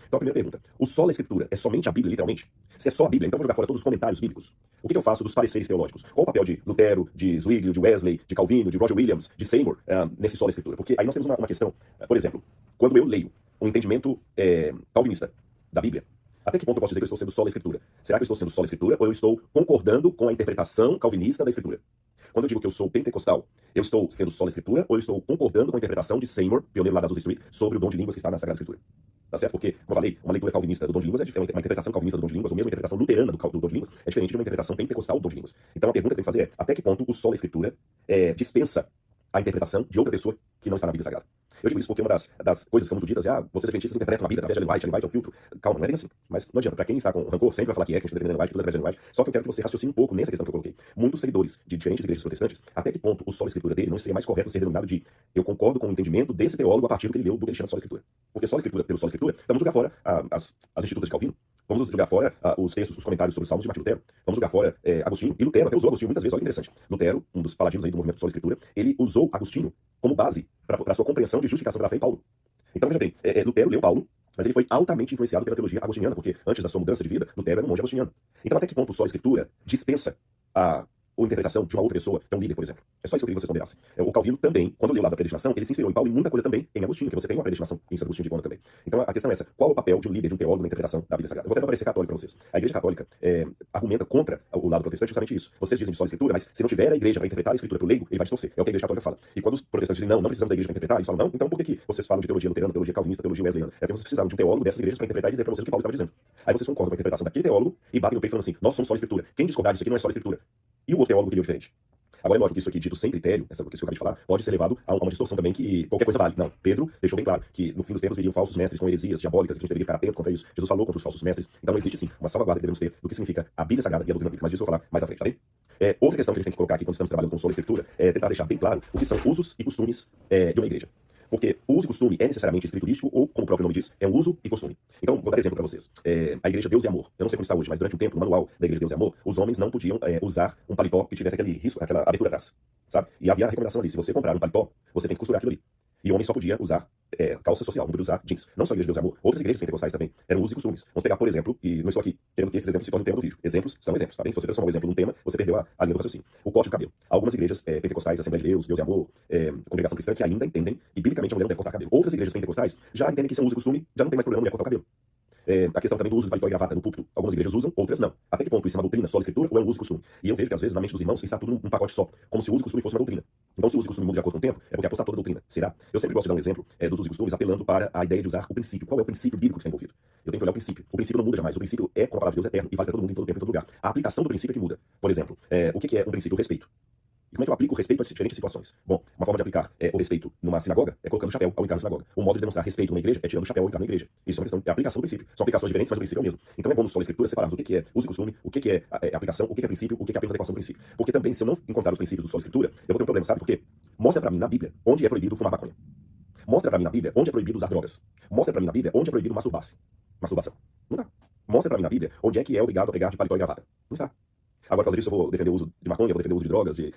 Então a primeira pergunta, o sola escritura é somente a Bíblia, literalmente? Se é só a Bíblia, então eu vou jogar fora todos os comentários bíblicos. O que eu faço dos pareceres teológicos? Qual o papel de Lutero, de Zwinglio, de Wesley, de Calvino, de Roger Williams, de Seymour, nesse sola escritura? Porque aí nós temos uma questão, por exemplo, quando eu leio um entendimento calvinista da Bíblia, até que ponto eu posso dizer que eu estou sendo sola escritura? Será que eu estou sendo sola escritura ou eu estou concordando com a interpretação calvinista da escritura? Quando eu digo que eu sou pentecostal, eu estou sendo sola escritura ou eu estou concordando com a interpretação de Seymour, pioneiro lá da Azusa Street, sobre o dom de línguas que está na Sagrada Escritura? Tá certo? Porque, como eu falei, uma leitura calvinista do dom de línguas é diferente, uma interpretação calvinista do dom de línguas, ou mesmo uma interpretação luterana do dom de línguas, é diferente de uma interpretação pentecostal do dom de línguas. Então a pergunta que eu tenho que fazer é, até que ponto o sola escritura dispensa a interpretação de outra pessoa que não está na Bíblia Sagrada? Eu digo isso porque uma das coisas que são muito ditas é, vocês adventistas interpretam a Bíblia através de Ellen White é o filtro. Calma, não é bem assim. Mas não adianta, pra quem está com rancor, sempre vai falar que a gente está defendendo Ellen White, tudo através de Ellen White. Só que eu quero que você raciocine um pouco nessa questão que eu coloquei. Muitos seguidores de diferentes igrejas protestantes, até que ponto o sola escritura dele não seria mais correto ser denominado de eu concordo com o entendimento desse teólogo a partir do que ele leu, do que ele chama sola escritura. Porque sola escritura, pelo sola escritura, vamos jogar fora as institutas de Calvino. Vamos jogar fora os textos, os comentários sobre os Salmos de Martim Lutero. Vamos jogar fora Agostinho. E Lutero até usou Agostinho muitas vezes. Olha que interessante. Lutero, um dos paladinos aí do movimento sola escritura, ele usou Agostinho como base para a sua compreensão de justificação pela fé em Paulo. Então, veja bem, Lutero leu Paulo, mas ele foi altamente influenciado pela teologia agostiniana, porque antes da sua mudança de vida, Lutero era um monge agostiniano. Então, até que ponto o sola escritura dispensa a interpretação de uma outra pessoa, que é um líder, por exemplo? É só isso que eu queria que vocês ponderassem. O Calvino também, quando leu lá da predestinação, ele se inspirou em Paulo e muita coisa também em Agostinho, que você tem uma predestinação em Santo Agostinho de Hipona também. Então a questão é essa, qual é o papel de um líder, de um teólogo na interpretação da Bíblia Sagrada? Eu vou tentar parecer católico para vocês. A Igreja Católica argumenta contra o lado protestante justamente isso. Vocês dizem de sola escritura, mas se não tiver a igreja para interpretar a escritura para o leigo, ele vai distorcer. É o que a Igreja Católica fala. E quando os protestantes dizem, não precisamos da igreja para interpretar, eles falam, não, então por que vocês falam de teologia luterana, teologia calvinista, teologia wesleyana? É porque vocês precisavam de um teólogo dessas igrejas para interpretar e dizer para vocês o que Paulo estava dizendo. Aí vocês concordam com a interpretação daquele teólogo e batem no peito falando assim, nós somos sola escritura. Quem discordar disso aqui não é sola escritura. E o outro teólogo que deu diferente. Agora, é lógico que isso aqui, dito sem critério, isso que eu acabei de falar, pode ser levado a uma distorção também que qualquer coisa vale. Não, Pedro deixou bem claro que no fim dos tempos viriam falsos mestres com heresias diabólicas, que a gente deveria ficar atento contra isso. Jesus falou contra os falsos mestres. Então existe sim uma salvaguarda que devemos ter do que significa a Bíblia Sagrada e a doutrina bíblica. Mas disso eu vou falar mais à frente, tá bem? Outra questão que a gente tem que colocar aqui quando estamos trabalhando com sola escritura é tentar deixar bem claro o que são usos e costumes de uma igreja. Porque o uso e costume é necessariamente escriturístico ou, como o próprio nome diz, é um uso e costume. Então, vou dar exemplo para vocês. A Igreja Deus e Amor. Eu não sei como está hoje, mas durante um tempo, no manual da Igreja Deus e Amor, os homens não podiam usar um paletó que tivesse aquele risco, aquela abertura atrás. Sabe? E havia a recomendação ali, se você comprar um paletó, você tem que costurar aquilo ali. E o homem só podia usar calça social, não podia usar jeans. Não só a Igreja de Deus e Amor, outras igrejas pentecostais também eram usos e costumes. Vamos pegar, por exemplo, e não estou aqui querendo que esses exemplos se tornem o tema do vídeo. Exemplos são exemplos, tá bem? Se você transformar um exemplo num tema, você perdeu a linha do raciocínio. O corte de cabelo. Algumas igrejas pentecostais, Assembleia de Deus, Deus e Amor, Congregação Cristã, que ainda entendem que biblicamente a mulher não deve cortar cabelo. Outras igrejas pentecostais já entendem que isso é um uso e costume, já não tem mais problema a mulher cortar o cabelo. A questão também do uso de paletó e gravata no púlpito. Algumas igrejas usam, outras não. Até que ponto isso é uma doutrina, sola escritura, ou é um uso e costume? E eu vejo que às vezes na mente dos irmãos está tudo num pacote só, como se o uso e costume fosse uma doutrina. Então se o uso e costume muda de acordo com o tempo, é porque apostar toda a doutrina. Será? Eu sempre gosto de dar um exemplo dos usos e costumes apelando para a ideia de usar o princípio. Qual é o princípio bíblico que está envolvido? Eu tenho que olhar o princípio. O princípio não muda jamais. O princípio é, como a palavra de Deus, eterno e vale para todo mundo, em todo tempo, em todo lugar. A aplicação do princípio é que muda. Por exemplo, o que é um princípio? O respeito. E como é que eu aplico o respeito a diferentes situações? Bom, uma forma de aplicar o respeito numa sinagoga é colocando o chapéu ao entrar na sinagoga. O modo de demonstrar respeito numa igreja é tirando o chapéu ao entrar na igreja. Isso é uma questão, é a aplicação do princípio. São aplicações diferentes, mas o princípio é o mesmo. Então é bom no sola escritura separarmos o que é uso e costume, o que é aplicação, o que é princípio, o que é apenas adequação do princípio. Porque também, se eu não encontrar os princípios do sola escritura, eu vou ter um problema, sabe por quê? Mostra pra mim na Bíblia onde é proibido fumar maconha. Mostra pra mim na Bíblia onde é proibido usar drogas. Mostra pra mim na Bíblia onde é proibido masturbar-se. Masturbação. Não dá. Mostra pra mim na Bíblia onde é que é obrigado a pregar de paletó e gravata. Não está. Agora, por causa disso, eu vou defender o uso de maconha, eu vou defender o uso de drogas, de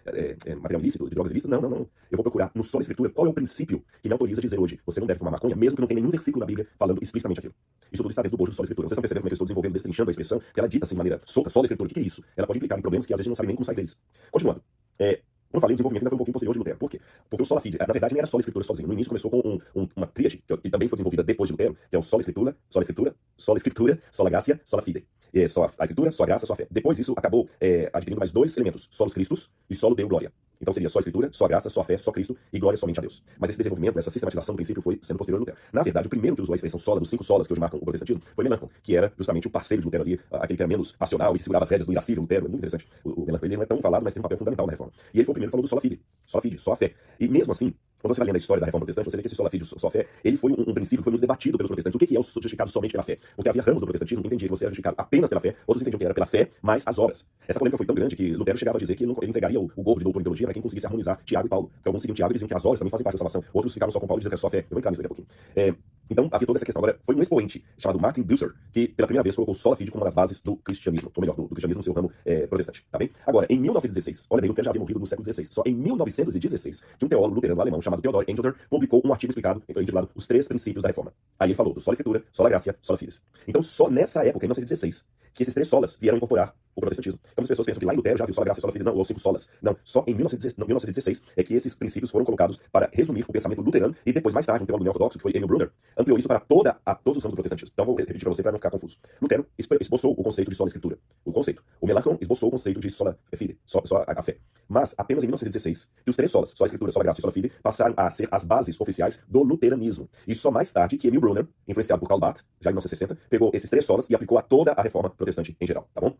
material ilícito, de drogas ilícitas. Não. Eu vou procurar no sola escritura qual é o princípio que me autoriza a dizer hoje, você não deve fumar maconha, mesmo que não tenha nenhum versículo na Bíblia falando explicitamente aquilo. Isso tudo está dentro do bojo do sola escritura. Vocês estão percebendo como é que eu estou desenvolvendo, destrinchando a expressão, que ela dita assim de maneira solta, sola escritura. O que é isso? Ela pode implicar em problemas que às vezes a gente não sabe nem como sair deles. Continuando. Como eu falei, o desenvolvimento ainda foi um pouquinho posterior de Lutero. Por quê? Porque o sola fide, na verdade, nem era sola escritura sozinho. No início começou com uma tríade, que também foi desenvolvida depois de Lutero, que é o sola escritura, sola gratia, sola fide. Só a escritura, só a graça, só a fé. Depois isso acabou adquirindo mais dois elementos, solos Christus e solo Deo Glória. Então seria só a escritura, só a graça, só a fé, só Cristo e glória somente a Deus. Mas esse desenvolvimento, essa sistematização do princípio foi sendo posterior a Lutero. Na verdade, o primeiro que usou a expressão sola, dos 5 solas que hoje marcam o protestantismo, foi Melanchthon, que era justamente o parceiro de Lutero ali, aquele que era menos passional e que segurava as rédeas do irascível Lutero. É muito interessante. O Melanchthon, ele não é tão falado, mas tem um papel fundamental na reforma. E ele foi o primeiro que falou do sola fide, só a fé. E mesmo assim, quando você vai lendo a história da reforma protestante, você vê que esse sola fide, só a fé, ele foi um princípio que foi muito debatido pelos protestantes. O que é o justificado somente pela fé? Porque havia ramos do protestantismo que entendiam que você era justificado apenas pela fé, outros entendiam que era pela fé, mais as obras. Essa polêmica foi tão grande que Lutero chegava a dizer que ele entregaria o gorro de doutor em teologia para quem conseguisse harmonizar Tiago e Paulo. Então alguns seguiam Tiago e diziam que as obras também fazem parte da salvação. Outros ficaram só com Paulo e diziam que era só fé. Eu vou entrar nisso daqui a pouquinho. Então, havia toda essa questão. Agora, foi um expoente chamado Martin Bucer que, pela primeira vez, colocou sola fide como uma das bases do cristianismo, ou melhor, do cristianismo no seu ramo protestante, tá bem? Agora, em 1916, olha bem, Lutero já havia morrido no século XVI, só em 1916, que um teólogo luterano alemão chamado Theodor Engelder publicou um artigo explicado, então intitulado Os Três Princípios da Reforma. Aí ele falou do sola escritura, sola gratia, sola fides. Então, só nessa época, em 1916, que esses três solas vieram incorporar o protestantismo. Então as pessoas pensam que lá em Lutero já viu sola gratia, sola fide, não, ou cinco solas. Não, só em 1916 é que esses princípios foram colocados para resumir o pensamento luterano e depois, mais tarde, um teólogo neortodoxo, que foi Emil Brunner, ampliou isso para todos os ramos do protestantismo. Então vou repetir para você para não ficar confuso. Lutero esboçou o conceito de sola escritura. O conceito. O Melanchthon esboçou o conceito de sola fide, só a fé. Mas apenas em 1916 que os três solas, sola escritura, sola gratia e sola fide, passaram a ser as bases oficiais do luteranismo. E só mais tarde que Emil Brunner, influenciado por Karl Barth, já em 1960, pegou esses três solas e aplicou a toda a reforma protestante em geral, tá bom?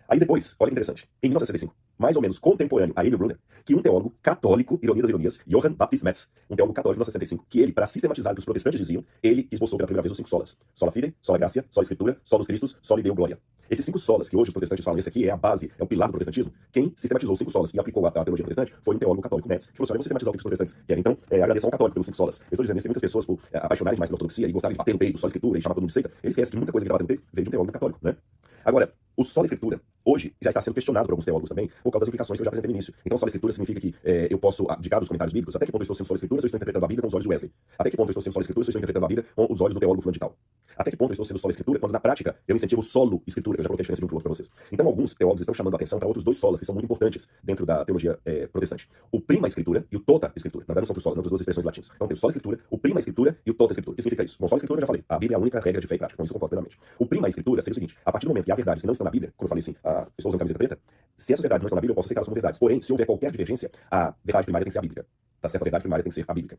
Aí depois, olha que interessante, em 1965, mais ou menos contemporâneo a Emil Brunner, que um teólogo católico, ironia das ironias, Johann Baptist Metz, um teólogo católico de 1965, que ele, para sistematizar o que os protestantes diziam, ele esboçou pela primeira vez os cinco solas. Sola fide, sola gratia, sola escritura, solos Christus, sola deo gloria. Esses cinco solas que hoje os protestantes falam, esse aqui é a base, é o pilar do protestantismo, quem sistematizou os cinco solas e aplicou a teologia protestante foi um teólogo católico Metz, que falou assim, vamos sistematizar o que os protestantes querem. Então, agradeço ao católico pelos cinco solas. Eu estou dizendo isso, tem muitas pessoas por apaixonarem mais pela ortodoxia e gostarem de bater no peito, sola escritura e chamar todo mundo de seita, eles esquecem que muita coisa que ele bateu no peito veio de um teólogo católico, né? Agora, o sola escritura, hoje, já está sendo questionado por alguns teólogos também, por causa das implicações que eu já apresentei no início. Então, sola escritura significa que eu posso abdicar dos comentários bíblicos. Até que ponto eu estou sendo sola escritura se eu estou interpretando a Bíblia com os olhos de Wesley? Até que ponto eu estou sendo sola escritura se eu estou interpretando a Bíblia com os olhos do teólogo fulano de tal? Até que ponto eu estou sendo sola escritura quando, na prática, eu incentivo solo escritura? Eu já coloquei a diferença de um para o outro para vocês. Então, alguns teólogos estão chamando a atenção para outros dois solas que são muito importantes dentro da teologia protestante. O prima escritura e o tota escritura. Na verdade, não são os solas, não, são duas expressões latinas. Então, tem o sola escritura, o prima escritura e o tota escritura. O que significa isso? Bom, sola escritura eu já falei. A Bíblia é a única regra de fé e prática. Com isso eu concordo plenamente. O prima escritura seria o seguinte: a partir do momento que há verdades que não estão na Bíblia, como eu falei assim, estou usando camiseta preta, se essas verdades não estão na Bíblia, eu posso aceitar elas como verdades. Porém, se houver qualquer divergência, a verdade primária tem que ser a bíblica. Tá certo? A verdade primária tem que ser a bíblica.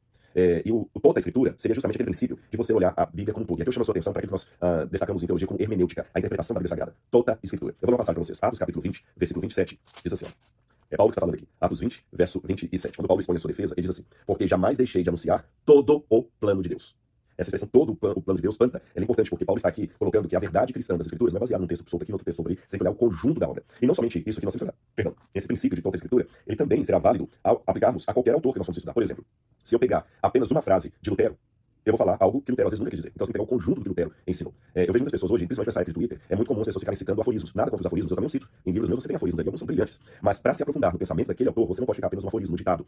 E o toda a escritura seria justamente aquele princípio de você olhar a Bíblia como um todo. E aqui eu chamo a sua atenção para aquilo que nós destacamos em teologia como hermenêutica, a interpretação da Bíblia Sagrada. Toda a escritura. Eu vou dar uma passagem para vocês. Atos capítulo 20, versículo 27, diz assim, ó. É Paulo que está falando aqui. Atos 20, verso 27. Quando Paulo expõe a sua defesa, ele diz assim: porque jamais deixei de anunciar todo o plano de Deus. Essa expressão, todo o plano de Deus, planta, ela é importante porque Paulo está aqui colocando que a verdade cristã das Escrituras não é baseada num texto solto aqui, no outro texto sobre ali, você tem que olhar o conjunto da obra. E não somente isso aqui nós temos que olhar. Perdão, esse princípio de toda a Escritura, ele também será válido ao aplicarmos a qualquer autor que nós vamos estudar. Por exemplo, se eu pegar apenas uma frase de Lutero, eu vou falar algo que Lutero às vezes nunca quis dizer. Então você tem que pegar o conjunto do que Lutero ensinou. Eu vejo muitas pessoas hoje, principalmente nessa época do Twitter, é muito comum as pessoas ficarem citando aforismos. Nada contra os aforismos, eu também cito. Em livros meus você tem aforismos aqui, alguns são brilhantes. Mas para se aprofundar no pensamento daquele autor, você não pode ficar apenas no aforismo, no ditado.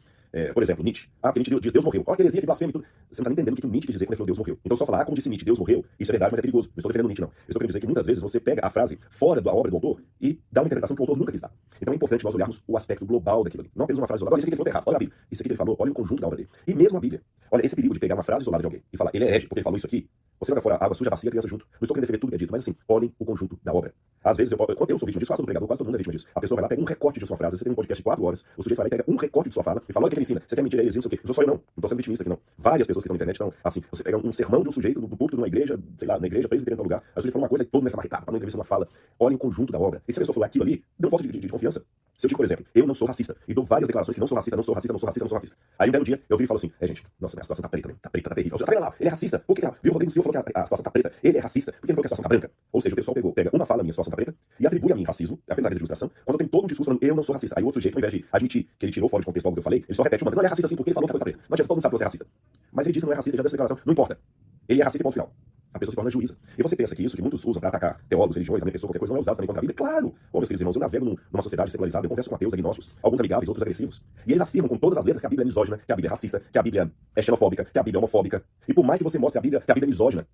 Por exemplo, Nietzsche. Porque Nietzsche diz Deus morreu. Olha que heresia, que blasfêmia e tudo. Você não está entendendo o que o Nietzsche quis dizer quando ele falou Deus morreu. Então só falar, como disse Nietzsche, Deus morreu, isso é verdade, mas é perigoso. Não estou defendendo Nietzsche, não. Eu estou querendo dizer que muitas vezes você pega a frase fora da obra do autor e dá uma interpretação que o autor nunca quis dar. Então é importante nós olharmos o aspecto global daquilo ali. Não apenas uma frase isolada. Olha, isso aqui ele falou errado. Olha a Bíblia. Isso aqui que ele falou, olha o conjunto da obra dele. E mesmo a Bíblia. Olha, esse perigo de pegar uma frase isolada de alguém e falar, ele é herege porque ele falou isso aqui. Você joga fora água suja, bacia, criança junto. Não estou querendo defender tudo que é dito, mas assim, olhem o conjunto da obra. Às vezes, quando eu sou vítima disso, quase todo pregador, quase todo mundo é vítima disso. A pessoa vai lá, pega um recorte de sua frase, você tem um podcast de 4 horas, o sujeito vai lá e pega um recorte de sua fala e fala, olha o que ele ensina, você quer mentir, é heresia, não sei o quê. Não sou só eu, não estou sendo vitimista aqui, não. Várias pessoas que estão na internet estão assim, você pega um sermão de um sujeito, do púlpito de uma igreja, sei lá, na igreja, presbiteriana em tal lugar, aí o sujeito fala uma coisa e todo mundo é marretado, para não entrevista uma fala. Olhem o conjunto da obra. E se a pessoa falar aquilo ali, dê um voto de confiança. Se eu digo, por exemplo, eu não sou racista, e dou várias declarações que não sou racista, não sou racista, não sou racista, não sou racista. Aí um belo dia, eu viro e falo assim, gente, nossa, minha situação tá preta, né? Tá preta, tá terrível. Tá vendo lá, ele é racista. Por que, viu, o Rodrigo Silva falou que a situação tá preta, ele é racista, por que ele falou que a situação tá branca? Ou seja, o pessoal pega uma fala minha, a situação tá preta, e atribui a mim racismo, apenas de ilustração, quando eu tenho todo um discurso falando, eu não sou racista. Aí o outro sujeito, ao invés de admitir que ele tirou fora de contexto algo que eu falei, ele só repete uma, não, ele é racista assim porque ele falou que a coisa tá preta. Não adianta, todo mundo sabe que você é racista. Mas ele disse que não é racista, já deu essa declaração, não importa. Ele é racista e ponto final. A pessoa se torna juíza. E você pensa que isso que muitos usam para atacar teólogos, religiões, a minha pessoa, qualquer coisa, não é usado também contra a Bíblia? Claro! Bom, meus queridos irmãos, eu navego numa sociedade secularizada, eu converso com ateus, agnósticos, alguns amigáveis, outros agressivos. E eles afirmam com todas as letras que a Bíblia é misógina, que a Bíblia é racista, que a Bíblia é xenofóbica, que a Bíblia é homofóbica. E por mais que você mostre a Bíblia, que a Bíblia é misógina,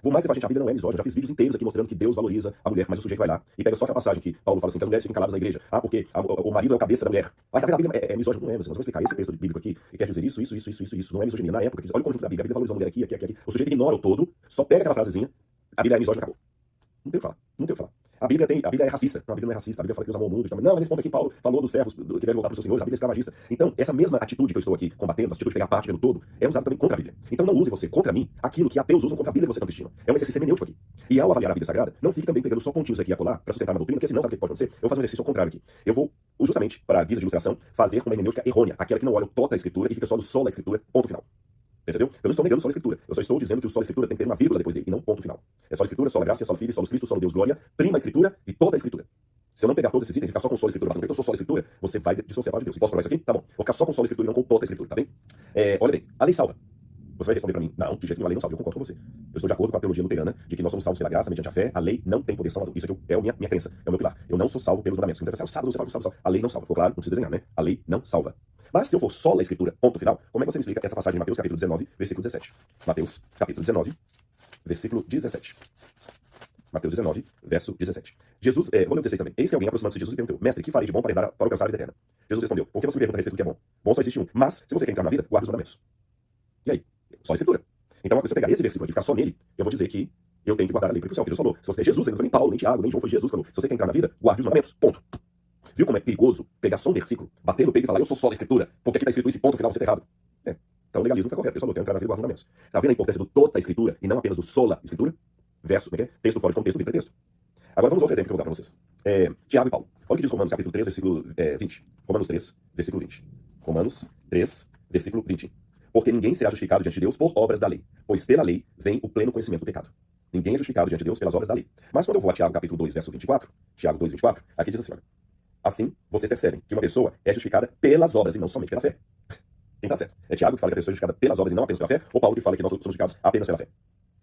por mais que você fale, gente, a Bíblia não é misógina. Já fiz vídeos inteiros aqui mostrando que Deus valoriza a mulher, mas o sujeito vai lá e pega só aquela passagem que Paulo fala assim, que as mulheres ficam caladas na igreja. Porque o marido é o cabeça da mulher. Mas tá vendo, a Bíblia é misógina? Não é, mas nós vamos explicar esse texto bíblico aqui e quer dizer isso. Não é misoginia. Na época, olha o conjunto da Bíblia. A Bíblia valoriza a mulher aqui. O sujeito ignora o todo, só pega aquela frasezinha, a Bíblia é misógina, acabou. Não tem o que falar. A Bíblia é racista. Não, a Bíblia não é racista. A Bíblia fala que Deus amou o mundo. Não, mas nesse ponto aqui Paulo falou dos servos que devem voltar para os seus senhores. A Bíblia é escravagista. Então, essa mesma atitude que eu estou aqui combatendo, a atitude de pegar parte pelo todo, é usada também contra a Bíblia. Então não use você contra mim aquilo que ateus usam contra a Bíblia que você tanto estima. É um exercício hermenêutico aqui. E ao avaliar a Bíblia Sagrada, não fique também pegando só pontinhos aqui e acolá para sustentar uma doutrina, porque senão sabe o que pode acontecer? Eu vou fazer um exercício ao contrário aqui. Eu vou, justamente, para a guisa de ilustração, fazer uma hermenêutica errônea, aquela que não olha o toda a Escritura e fica só no sola Escritura, ponto final. Percebeu? Eu não estou negando sola escritura. Eu só estou dizendo que o sola escritura tem que ter uma vírgula depois dele, e não ponto final. É sola escritura, sola graça, sola filho, sola Cristo, sola Deus glória, prima escritura e toda a escritura. Se eu não pegar todos esses itens e ficar só com sola escritura, porque eu sou sola escritura, você vai dissociar de Deus. Posso provar isso aqui? Tá bom. Vou ficar só com sola escritura e não com toda a escritura, tá bem? Olha bem, a lei salva. Você vai responder para mim, não, de jeito nenhum, a lei não salva. Eu concordo com você. Eu estou de acordo com a teologia luterana de que nós somos salvos pela graça, mediante a fé, a lei não tem poder salvador. Isso aqui é a minha crença, é o meu pilar. Eu não sou salvo pelos mandamentos. Então, sábado, você fala que salvo. A lei não salva. Ficou claro? Não precisa desenhar, né? A lei não salva. Mas se eu for só a escritura, ponto final, como é que você me explica essa passagem de Mateus capítulo 19, versículo 17? Mateus capítulo 19, versículo 17. Mateus 19, verso 17. Jesus, vou ler o 16 também. Eis que alguém aproximando-se de Jesus e perguntou, mestre, que farei de bom para alcançar a vida eterna? Jesus respondeu, por que você me pergunta a respeito do que é bom? Bom só existe um. Mas, se você quer entrar na vida, guarde os mandamentos. E aí? Só a escritura. Então, se eu pegar esse versículo aqui e ficar só nele, eu vou dizer que eu tenho que guardar a lei, porque o que Deus falou. Se você é Jesus, não foi nem Paulo, nem Tiago, nem João, foi Jesus que falou. Se você quer entrar na vida, guarde os mandamentos. Ponto. Viu como é perigoso pegar só um versículo, bater no peito e falar, eu sou só da escritura, porque aqui está escrito esse ponto final, você está errado. Então o legalismo está correto. Deus falou, eu quero entrar na vida e guardar os mandamentos. Está vendo a importância do toda a escritura e não apenas do sola escritura? Verso, texto fora de contexto, Bíblia texto. Agora vamos a outro exemplo que eu vou dar para vocês. Tiago e Paulo. Olha o que diz Romanos capítulo 3, versículo 20. Romanos 3, versículo 20. Romanos 3, versículo 20. Porque ninguém será justificado diante de Deus por obras da lei, pois pela lei vem o pleno conhecimento do pecado. Ninguém é justificado diante de Deus pelas obras da lei. Mas quando eu vou a Tiago capítulo 2, verso 24, Tiago 2, 24, aqui diz assim, olha, assim vocês percebem que uma pessoa é justificada pelas obras e não somente pela fé. Quem está certo? É Tiago que fala que a pessoa é justificada pelas obras e não apenas pela fé, ou Paulo que fala que nós somos justificados apenas pela fé?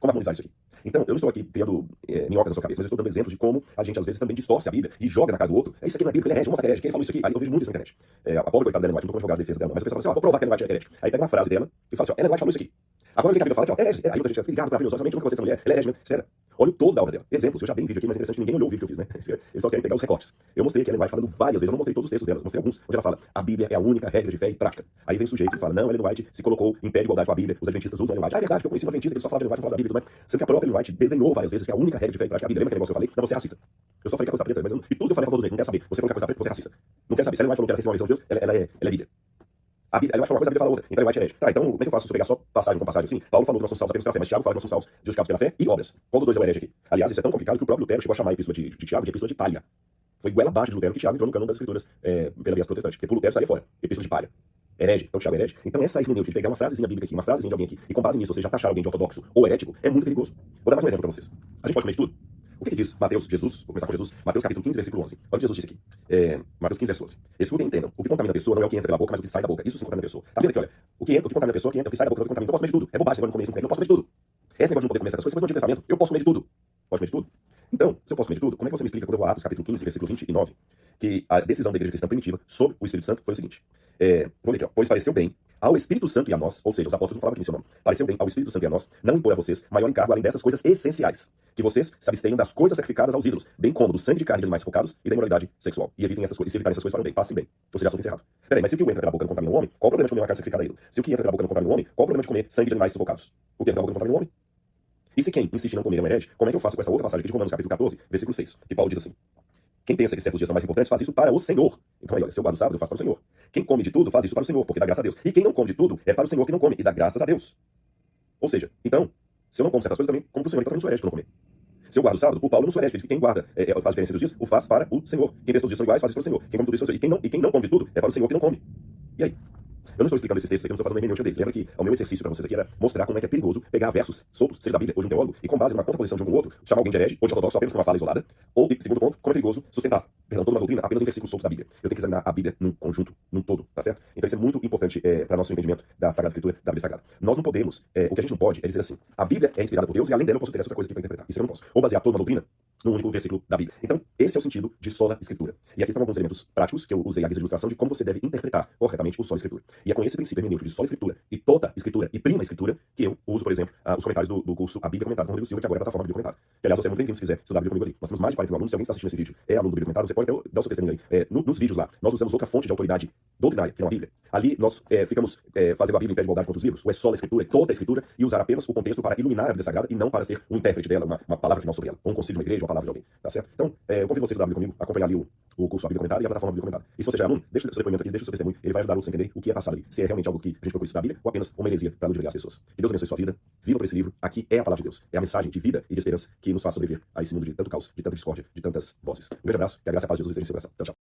Como harmonizar isso aqui? Então, eu não estou aqui criando minhocas na sua cabeça, mas eu estou dando exemplos de como a gente às vezes também distorce a Bíblia e joga na cara do outro. Isso aqui não é Bíblia, ele é herege, mostra que é herege. Quem falou isso aqui? Aí eu vejo muito isso na internet. A pobre coitada da Ellen White, não estou advogado de defesa dela, mas o pessoal fala assim, vou provar que a Ellen White é herege. Aí pega uma frase dela e fala assim, Ellen White falou isso aqui. Agora o que a Bíblia fala que é herege. Aí outra gente fica ligado, para filosofia, somente porque você é essa mulher, ela é herege mesmo. Espera. Olha o todo da obra dela. Exemplos, eu já dei um vídeo aqui, mas é interessante que ninguém olhou o vídeo que eu fiz, né? Eles só querem pegar os recortes. Eu mostrei que a Ellen White falando várias vezes, eu não mostrei todos os textos dela, mostrei alguns, onde ela fala, a Bíblia é a única regra de fé e prática. Aí vem o sujeito e fala, não, Ellen White se colocou em pé de igualdade com a Bíblia, os adventistas usam Ellen White. Ah, é verdade, que eu conheci um adventista que só fala de Ellen White, não fala da Bíblia, mas sendo que a própria Ellen White desenhou várias vezes que a única regra de fé e prática é a Bíblia. Lembra aquele negócio que eu falei? Não, você é racista. Eu só falei que é coisa preta, mas e tudo que eu falei a favor do jeito, não quer saber. Você falou que é coisa preta, você é racista. Não quer saber. Se a Ellen White falou que ela quer ser uma visão de Deus, ela é Bíblia. A Ellen White fala uma coisa, a Bíblia fala outra. Então a Ellen White é herege. Tá, então como é que eu faço se eu pegar só passagem com passagem assim? Paulo falou que nós somos salvos apenas pela fé, mas Tiago fala que nós somos salvos justificados pela fé e obras. Qual dos dois é o herege aqui? Aliás, isso é tão complicado que o próprio Lutero chegou a chamar a epístola de Tiago de epístola de palha. Foi goela abaixo de Lutero que Tiago entrou no cânon das escrituras pela via protestante, porque por Lutero saía fora. Epístola de palha. Herege, então Tiago é herege. Então essa hermenêutica de pegar uma frasezinha bíblica aqui, uma frasezinha de alguém aqui, e com base nisso você já taxar alguém de ortodoxo ou herético, é muito perigoso. Vou dar mais um exemplo para vocês. A gente pode comer de tudo? O que diz Mateus, Jesus, vou começar com Jesus, Mateus capítulo 15, versículo 11. Olha o que Jesus disse aqui. Mateus 15, verso 11. Escutem e entendam. O que contamina a pessoa não é o que entra pela boca, mas o que sai da boca. Isso sim contamina a pessoa. Tá vendo aqui, olha? O que contamina a pessoa, que entra, o que sai da boca, não é o que contamina. Eu posso comer de tudo. É bobagem, agora não comer isso, não posso comer de tudo. Esse negócio de não poder comer certas coisas, mas no Antigo Testamento, eu posso comer de tudo. Posso comer de tudo? Então, se eu posso comer de tudo, como é que você me explica quando eu vou a Atos capítulo 15, versículo 29, que a decisão da igreja cristã primitiva sobre o Espírito Santo foi o seguinte. Vou ler aqui, ó. Pois pareceu bem ao Espírito Santo e a nós, ou seja, os apóstolos não falavam aqui em seu nome, pareceu bem ao Espírito Santo e a nós, não impor a vocês maior encargo além dessas coisas essenciais, que vocês se abstenham das coisas sacrificadas aos ídolos, bem como do sangue de carne de animais focados e da imoralidade sexual. E evitem essas coisas, e se evitarem essas coisas, farão bem, passem bem. Ou seja, assunto encerrado. Peraí, mas se o que entra pela boca não contamina o homem, qual o problema de comer uma carne sacrificada a ídolo? Se o que entra pela boca não contamina o homem, qual o problema de comer sangue de animais sufocados? O que entra pela boca não contamina o homem? E se quem insiste em não comer é um herege, como é que eu faço com essa outra passagem aqui de Romanos capítulo 14, versículo 6, que Paulo diz assim: quem pensa que certos dias são mais importantes, faz isso para o Senhor. Então aí, olha, se eu guardo o sábado, eu faço para o Senhor. Quem come de tudo, faz isso para o Senhor, porque dá graças a Deus. E quem não come de tudo, é para o Senhor que não come, e dá graças a Deus. Ou seja, então, se eu não como certas coisas, também como para o Senhor, então eu não sou herege por não comer. Se eu guardo o sábado, o Paulo não sou herege, ele diz que quem guarda, faz diferença dos dias, o faz para o Senhor. Quem pensa que os dias são iguais, faz isso para o Senhor. Quem come tudo isso, e quem não come de tudo, é para o Senhor que não come. E aí? Eu não estou explicando esses textos aqui, eu não estou fazendo hermenêutica deles. Lembra que o meu exercício para vocês aqui era mostrar como é que é perigoso pegar versos soltos, seja da Bíblia ou de um teólogo, e com base numa contraposição de um com o outro, chamar alguém de herege ou de ortodoxo apenas por uma fala isolada, ou, segundo ponto, como é perigoso sustentar, toda uma doutrina apenas em versículos soltos da Bíblia. Eu tenho que examinar a Bíblia num conjunto, num todo, tá certo? Então isso é muito importante para nosso entendimento da Sagrada Escritura, da Bíblia Sagrada. Nós não podemos, o que a gente não pode é dizer assim, a Bíblia é inspirada por Deus e além dela eu posso ter essa outra coisa aqui para interpretar. Isso eu não posso. Ou basear toda uma doutrina num único versículo da Bíblia. Então, esse é o sentido de sola Escritura. E aqui estão alguns elementos práticos que eu usei a guisa de ilustração de como você deve interpretar corretamente o sola Escritura. E é com esse princípio hermenêutico de sola Escritura e toda Escritura e prima Escritura que eu uso, por exemplo, os comentários do curso A Bíblia Comentada com o Rodrigo Silva, que agora é a plataforma Bíblia Comentada. Que, aliás, você é muito bem-vindo se quiser estudar a Bíblia comigo ali. Nós temos mais de 40 alunos. Se alguém está assistindo esse vídeo é aluno do Bíblia Comentada, você pode até dar o seu testemunho aí. Nos vídeos lá, nós usamos outra fonte de autoridade doutrinária, que não a Bíblia. Ali nós ficamos fazendo a Bíblia em pé de igualdade com outros livros, ou é só a Escritura, é toda a Escritura, e usar apenas o contexto para iluminar a Bíblia Sagrada e não para ser um intérprete dela, uma palavra final sobre ela, ou um conselho de uma igreja, uma palavra de alguém, tá certo? Então, eu convido você a estudar a Bíblia comigo, acompanhar ali o curso A Bíblia Comentada e a plataforma Bíblia Comentada. E se você já é aluno, deixa o seu depoimento aqui, deixa o seu testemunho, ele vai ajudar você a entender o que é passado ali, se é realmente algo que a gente procura estudar a Bíblia, ou apenas uma heresia para ludibriar as pessoas. Que Deus abençoe sua vida, viva por esse livro, aqui é a palavra de Deus, é a mensagem de vida e de esperança que nos faz sobreviver a esse mundo de tanto caos, de tanta discórdia, de tantas vozes. Um grande abraço, que a graça e a paz de Jesus esteja em seu coração. Tchau, tchau.